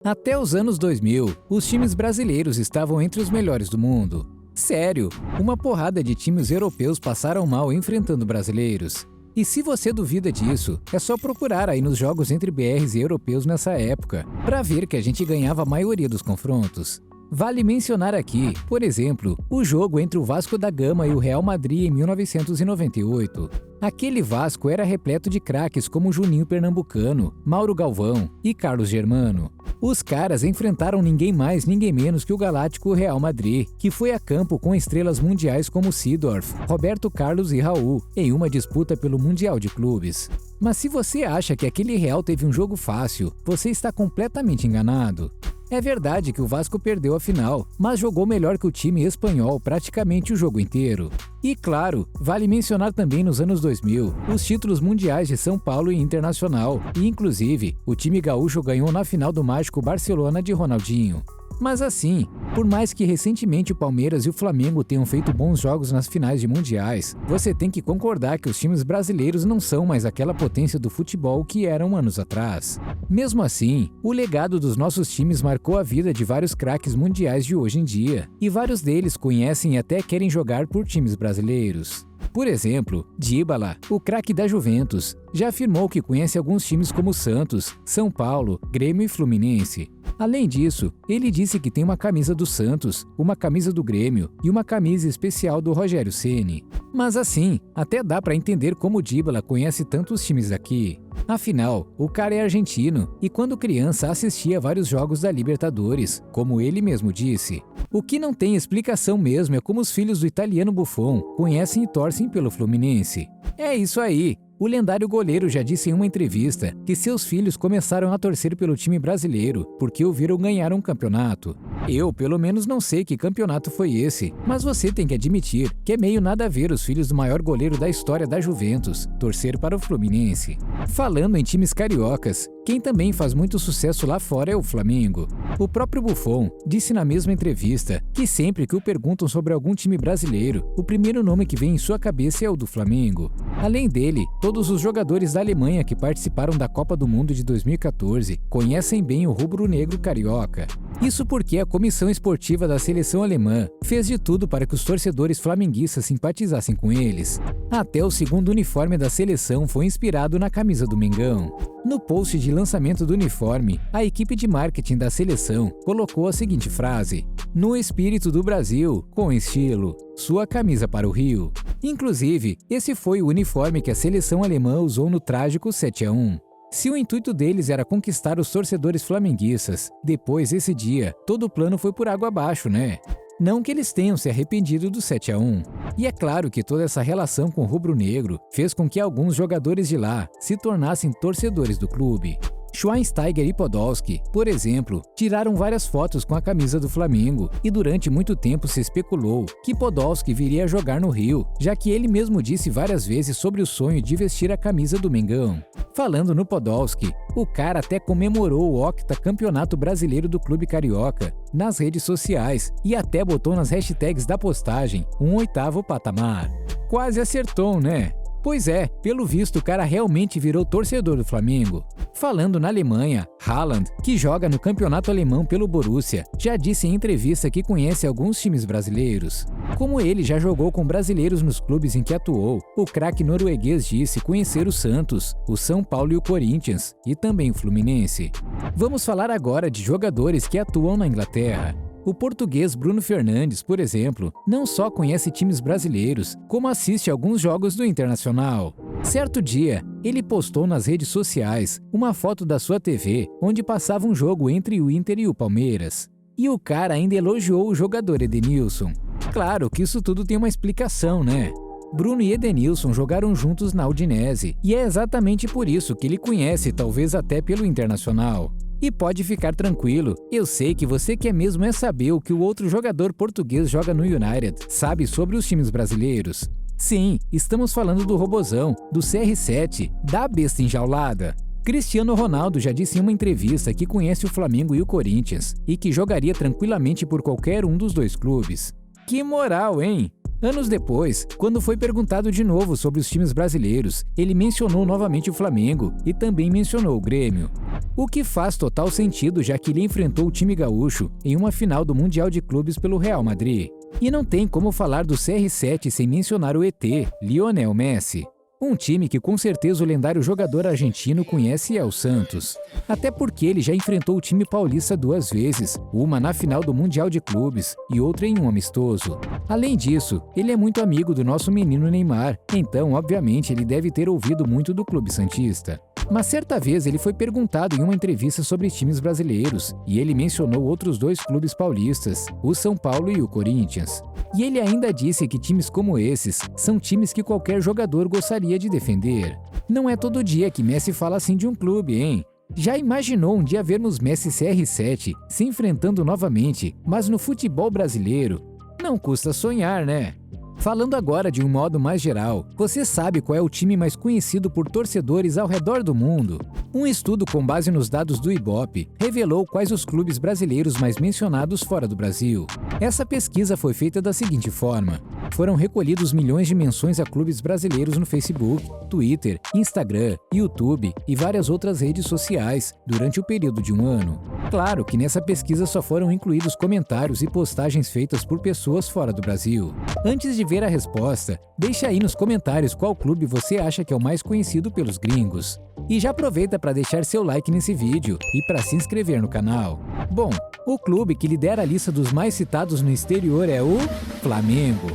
Até os anos 2000, os times brasileiros estavam entre os melhores do mundo. Sério, uma porrada de times europeus passaram mal enfrentando brasileiros. E se você duvida disso, é só procurar aí nos jogos entre BRs e europeus nessa época, para ver que a gente ganhava a maioria dos confrontos. Vale mencionar aqui, por exemplo, o jogo entre o Vasco da Gama e o Real Madrid em 1998. Aquele Vasco era repleto de craques como Juninho Pernambucano, Mauro Galvão e Carlos Germano. Os caras enfrentaram ninguém mais, ninguém menos que o galáctico Real Madrid, que foi a campo com estrelas mundiais como Seedorf, Roberto Carlos e Raul, em uma disputa pelo Mundial de Clubes. Mas se você acha que aquele Real teve um jogo fácil, você está completamente enganado. É verdade que o Vasco perdeu a final, mas jogou melhor que o time espanhol praticamente o jogo inteiro. E claro, vale mencionar também nos anos 2000, os títulos mundiais de São Paulo e Internacional, e inclusive, o time gaúcho ganhou na final do mágico Barcelona de Ronaldinho. Mas assim, por mais que recentemente o Palmeiras e o Flamengo tenham feito bons jogos nas finais de mundiais, você tem que concordar que os times brasileiros não são mais aquela potência do futebol que eram anos atrás. Mesmo assim, o legado dos nossos times marcou a vida de vários craques mundiais de hoje em dia, e vários deles conhecem e até querem jogar por times brasileiros. Por exemplo, Dybala, o craque da Juventus, já afirmou que conhece alguns times como Santos, São Paulo, Grêmio e Fluminense. Além disso, ele disse que tem uma camisa do Santos, uma camisa do Grêmio e uma camisa especial do Rogério Ceni. Mas assim, até dá para entender como o Dybala conhece tantos times aqui. Afinal, o cara é argentino e quando criança assistia vários jogos da Libertadores, como ele mesmo disse. O que não tem explicação mesmo é como os filhos do italiano Buffon conhecem e torcem pelo Fluminense. É isso aí! O lendário goleiro já disse em uma entrevista que seus filhos começaram a torcer pelo time brasileiro porque o viram ganhar um campeonato. Eu, pelo menos, não sei que campeonato foi esse, mas você tem que admitir que é meio nada a ver os filhos do maior goleiro da história da Juventus torcer para o Fluminense. Falando em times cariocas, quem também faz muito sucesso lá fora é o Flamengo. O próprio Buffon disse na mesma entrevista que sempre que o perguntam sobre algum time brasileiro, o primeiro nome que vem em sua cabeça é o do Flamengo. Além dele, todos os jogadores da Alemanha que participaram da Copa do Mundo de 2014 conhecem bem o rubro-negro carioca. Isso porque a comissão esportiva da seleção alemã fez de tudo para que os torcedores flamenguistas simpatizassem com eles. Até o segundo uniforme da seleção foi inspirado na camisa do Mengão. No post de lançamento do uniforme, a equipe de marketing da seleção colocou a seguinte frase: "No espírito do Brasil, com estilo, sua camisa para o Rio". Inclusive, esse foi o uniforme que a seleção alemã usou no trágico 7-1. Se o intuito deles era conquistar os torcedores flamenguistas, depois desse dia, todo o plano foi por água abaixo, né? Não que eles tenham se arrependido do 7-1. E é claro que toda essa relação com o rubro-negro fez com que alguns jogadores de lá se tornassem torcedores do clube. Schweinsteiger e Podolski, por exemplo, tiraram várias fotos com a camisa do Flamengo e durante muito tempo se especulou que Podolski viria a jogar no Rio, já que ele mesmo disse várias vezes sobre o sonho de vestir a camisa do Mengão. Falando no Podolski, o cara até comemorou o 80º Campeonato Brasileiro do Clube Carioca nas redes sociais e até botou nas hashtags da postagem um 8º patamar. Quase acertou, né? Pois é, pelo visto o cara realmente virou torcedor do Flamengo. Falando na Alemanha, Haaland, que joga no campeonato alemão pelo Borussia, já disse em entrevista que conhece alguns times brasileiros. Como ele já jogou com brasileiros nos clubes em que atuou, o craque norueguês disse conhecer o Santos, o São Paulo e o Corinthians, e também o Fluminense. Vamos falar agora de jogadores que atuam na Inglaterra. O português Bruno Fernandes, por exemplo, não só conhece times brasileiros, como assiste alguns jogos do Internacional. Certo dia, ele postou nas redes sociais uma foto da sua TV, onde passava um jogo entre o Inter e o Palmeiras. E o cara ainda elogiou o jogador Edenilson. Claro que isso tudo tem uma explicação, né? Bruno e Edenilson jogaram juntos na Udinese, e é exatamente por isso que ele conhece, talvez até pelo Internacional. E pode ficar tranquilo, eu sei que você quer mesmo é saber o que o outro jogador português joga no United, sabe sobre os times brasileiros. Sim, estamos falando do Robozão, do CR7, da besta enjaulada. Cristiano Ronaldo já disse em uma entrevista que conhece o Flamengo e o Corinthians, e que jogaria tranquilamente por qualquer um dos dois clubes. Que moral, hein? Anos depois, quando foi perguntado de novo sobre os times brasileiros, ele mencionou novamente o Flamengo e também mencionou o Grêmio. O que faz total sentido, já que ele enfrentou o time gaúcho em uma final do Mundial de Clubes pelo Real Madrid. E não tem como falar do CR7 sem mencionar o ET, Lionel Messi. Um time que com certeza o lendário jogador argentino conhece é o Santos. Até porque ele já enfrentou o time paulista 2 vezes, uma na final do Mundial de Clubes e outra em um amistoso. Além disso, ele é muito amigo do nosso menino Neymar, então obviamente ele deve ter ouvido muito do Clube Santista. Mas certa vez ele foi perguntado em uma entrevista sobre times brasileiros, e ele mencionou outros 2 clubes paulistas, o São Paulo e o Corinthians. E ele ainda disse que times como esses são times que qualquer jogador gostaria de defender. Não é todo dia que Messi fala assim de um clube, hein? Já imaginou um dia vermos Messi e CR7 se enfrentando novamente, mas no futebol brasileiro? Não custa sonhar, né? Falando agora de um modo mais geral, você sabe qual é o time mais conhecido por torcedores ao redor do mundo? Um estudo com base nos dados do Ibope revelou quais os clubes brasileiros mais mencionados fora do Brasil. Essa pesquisa foi feita da seguinte forma: foram recolhidos milhões de menções a clubes brasileiros no Facebook, Twitter, Instagram, YouTube e várias outras redes sociais durante o período de um ano. Claro que nessa pesquisa só foram incluídos comentários e postagens feitas por pessoas fora do Brasil. Antes de ver a resposta, deixa aí nos comentários qual clube você acha que é o mais conhecido pelos gringos. E já aproveita para deixar seu like nesse vídeo e para se inscrever no canal. Bom, o clube que lidera a lista dos mais citados no exterior é o Flamengo.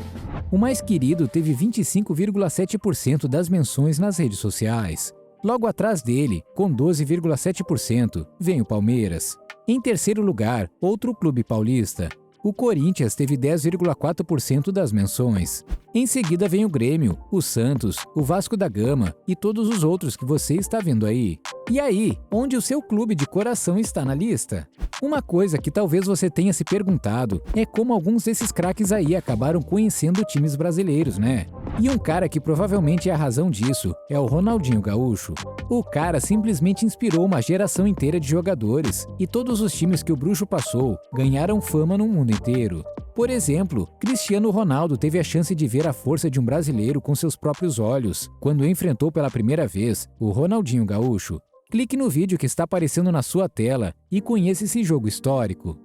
O mais querido teve 25,7% das menções nas redes sociais. Logo atrás dele, com 12,7%, vem o Palmeiras. Em terceiro lugar, outro clube paulista. O Corinthians teve 10,4% das menções. Em seguida vem o Grêmio, o Santos, o Vasco da Gama e todos os outros que você está vendo aí. E aí, onde o seu clube de coração está na lista? Uma coisa que talvez você tenha se perguntado é como alguns desses craques aí acabaram conhecendo times brasileiros, né? E um cara que provavelmente é a razão disso é o Ronaldinho Gaúcho. O cara simplesmente inspirou uma geração inteira de jogadores, e todos os times que o bruxo passou ganharam fama no mundo inteiro. Por exemplo, Cristiano Ronaldo teve a chance de ver a força de um brasileiro com seus próprios olhos, quando enfrentou pela primeira vez o Ronaldinho Gaúcho. Clique no vídeo que está aparecendo na sua tela e conheça esse jogo histórico.